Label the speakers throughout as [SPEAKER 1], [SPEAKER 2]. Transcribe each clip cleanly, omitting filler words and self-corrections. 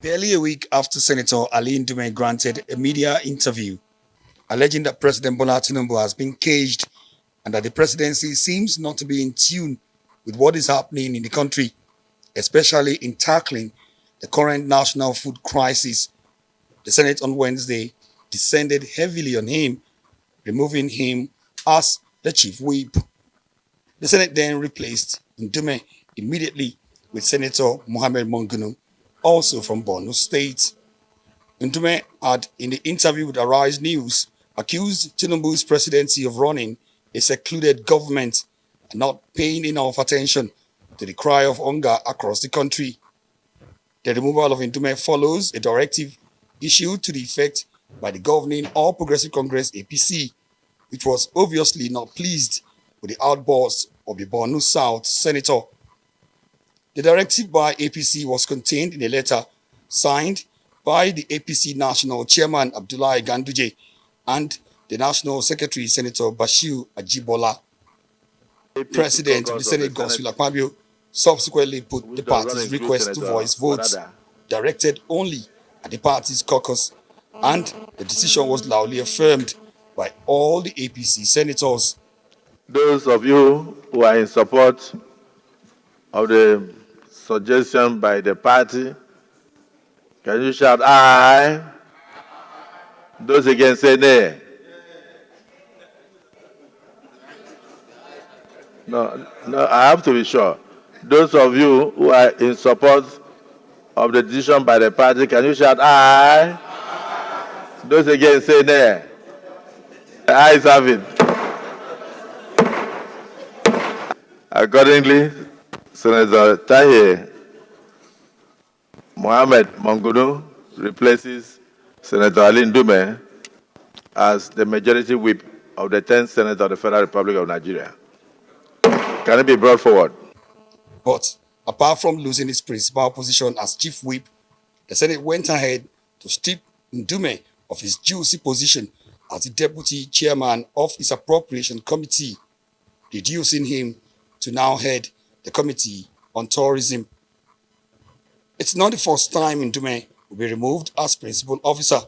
[SPEAKER 1] Barely a week after Senator Ali Ndume granted a media interview alleging that President Bola Tinubu has been caged and that the presidency seems not to be in tune with what is happening in the country, especially in tackling the current national food crisis, the Senate on Wednesday descended heavily on him, removing him as the chief whip. The Senate then replaced Ndume immediately with Senator Mohammed Mongunu, also from Borno State. Ndume had, in the interview with Arise News, accused Tinubu's presidency of running a secluded government and not paying enough attention to the cry of hunger across the country. The removal of Ndume follows a directive issued to the effect by the governing All Progressive Congress APC, which was obviously not pleased with the outburst of the Borno South senator. The directive by APC was contained in a letter signed by the APC National Chairman Abdullahi Ganduje and the National Secretary Senator Bashir Ajibola. President of the Senate, Godswill Akpabio, subsequently put the party's request to voice votes directed only at the party's caucus, and the decision was loudly affirmed by all the APC senators.
[SPEAKER 2] Those of you who are in support of the suggestion by the party, can you shout aye? Those against say nay. No, I have to be sure. Those of you who are in support of the decision by the party, can you shout aye? Those against say nay. The ayes have it. Accordingly, Senator Tahir Mohammed Mongunu replaces Senator Ali Ndume as the majority whip of the 10th Senate of the Federal Republic of Nigeria. Can it be brought forward?
[SPEAKER 1] But apart from losing its principal position as chief whip, the Senate went ahead to strip Ndume of his juicy position as the deputy chairman of its appropriation committee, reducing him to now head the committee on tourism. It's not the first time Ndume will be removed as principal officer.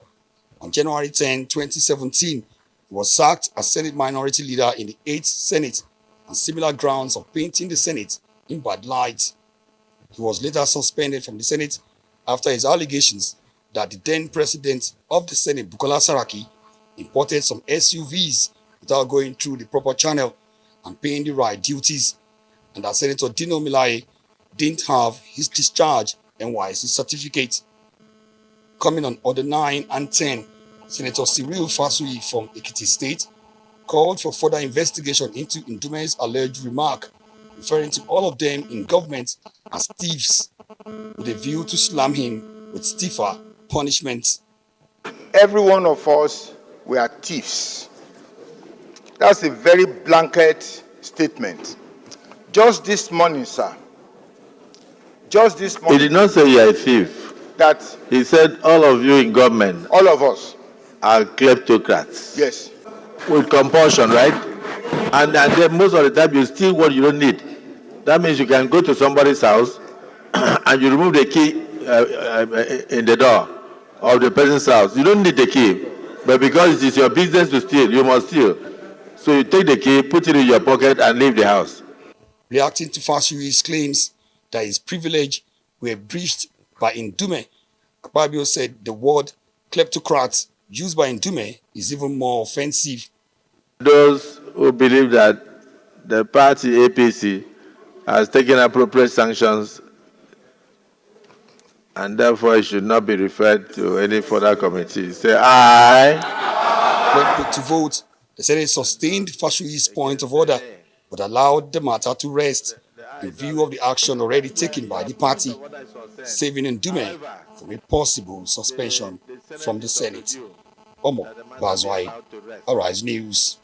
[SPEAKER 1] On January 10, 2017, he was sacked as Senate Minority Leader in the 8th Senate on similar grounds of painting the Senate in bad light. He was later suspended from the Senate after his allegations that the then President of the Senate, Bukola Saraki, imported some SUVs without going through the proper channel and paying the right duties, and that Senator Dino Melaye didn't have his discharge NYC certificate. Coming on Order 9 and 10, Senator Cyril Fasui from Ekiti State called for further investigation into Ndume's alleged remark, referring to all of them in government as thieves, with a view to slam him with stiffer punishments.
[SPEAKER 3] Every one of us, we are thieves. That's a very blanket statement. Just this morning, sir. Just this morning.
[SPEAKER 2] He did not say you are a thief.
[SPEAKER 3] That
[SPEAKER 2] He said all of you in government
[SPEAKER 3] all of us.
[SPEAKER 2] are kleptocrats.
[SPEAKER 3] Yes.
[SPEAKER 2] With compulsion, right? And then most of the time you steal what you don't need. That means you can go to somebody's house and you remove the key in the door of the person's house. You don't need the key, but because it is your business to steal, you must steal. So you take the key, put it in your pocket, and leave the house.
[SPEAKER 1] Reacting to Fasui's claims that his privilege were breached by Ndume, Akpabio said the word kleptocrat used by Ndume is even more offensive.
[SPEAKER 2] Those who believe that the party APC has taken appropriate sanctions and therefore it should not be referred to any further committee, say aye.
[SPEAKER 1] When put to vote, the Senate sustained Fashui's point of order but allowed the matter to rest in view of the action already taken by the party, saving Ndume from a possible suspension from the Senate. Omo Bazwai, Arise News.